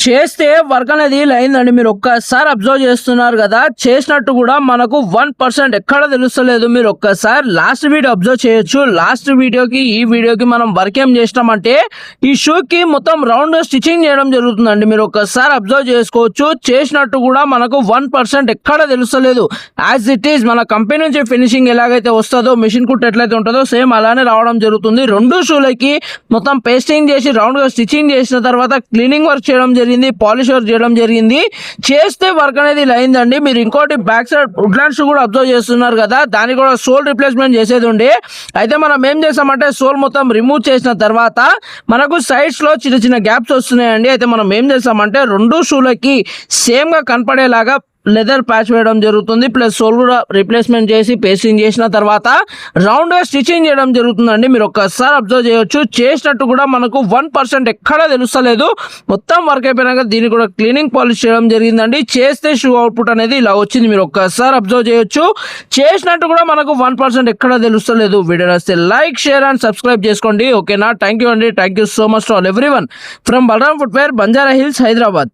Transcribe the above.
చేస్తే వర్క్ అనేది అయిందండి. మీరు ఒక్కసారి అబ్జర్వ్ చేస్తున్నారు కదా, చేసినట్టు కూడా మనకు 1% ఎక్కడ తెలుస్తలేదు. మీరు ఒక్కసారి లాస్ట్ వీడియో అబ్జర్వ్ చేయొచ్చు. లాస్ట్ వీడియోకి ఈ వీడియోకి మనం వర్క్ ఏం చేసినామంటే ఈ షూకి మొత్తం రౌండ్ స్టిచ్చింగ్ చేయడం జరుగుతుందండి. మీరు ఒక్కసారి అబ్జర్వ్ చేసుకోవచ్చు. చేసినట్టు కూడా మనకు 1% ఎక్కడ తెలుస్తలేదు. యాజ్ ఇట్ ఈస్ మన కంపెనీ నుంచి ఫినిషింగ్ ఎలాగైతే వస్తుందో, మిషన్ కుట్ ఎట్లయితే ఉంటుందో సేమ్ అలానే రావడం జరుగుతుంది. రెండు షూలకి మొత్తం పేస్టింగ్ చేసి రౌండ్ గా స్టిచ్చింగ్ చేసిన తర్వాత క్లీనింగ్ వర్క్ చేయడం జరిగింది, పాలిష్ వర్క్ చేయడం జరిగింది. చేస్తే వర్క్ అనేది ఇలా అయిందండి. మీరు ఇంకోటి బ్యాక్ సైడ్ వుడ్లాండ్ షూ కూడా అబ్జర్వ్ చేస్తున్నారు కదా, దానికి కూడా సోల్ రిప్లేస్మెంట్ చేసేది ఉండే. అయితే మనం ఏం చేసామంటే సోల్ మొత్తం రిమూవ్ చేసిన తర్వాత మనకు సైడ్స్ లో చిన్న చిన్న గ్యాప్స్ వస్తున్నాయండి. అయితే మనం ఏం చేసామంటే రెండు షూలకి సేమ్ గా కనపడేలాగా లెదర్ ప్యాచ్ వేయడం జరుగుతుంది. ప్లస్ సోల్ కూడా రీప్లేస్మెంట్ చేసి పేస్టింగ్ చేసిన తర్వాత రౌండ్ గా స్టిచ్చింగ్ చేయడం జరుగుతుందండి. మీరు ఒక్కసారి అబ్జర్వ్ చేయొచ్చు. చేసినట్టు కూడా మనకు 1% ఎక్కడా తెలుస్తలేదు. మొత్తం వర్క్ అయిపోయినాక దీన్ని కూడా క్లీనింగ్ పాలిష్ చేయడం జరిగిందండి. చేస్తే షూ అవుట్పుట్ అనేది ఇలా వచ్చింది. మీరు ఒక్కసారి అబ్జర్వ్ చేయొచ్చు. చేసినట్టు కూడా మనకు 1% ఎక్కడా తెలుస్తలేదు. వీడియో నచ్చితే లైక్, షేర్ అండ్ సబ్స్క్రైబ్ చేసుకోండి. ఓకేనా? థ్యాంక్ యూ అండి. Thank you so much to all everyone from Balaram Footwear, Banjara Hills, Hyderabad.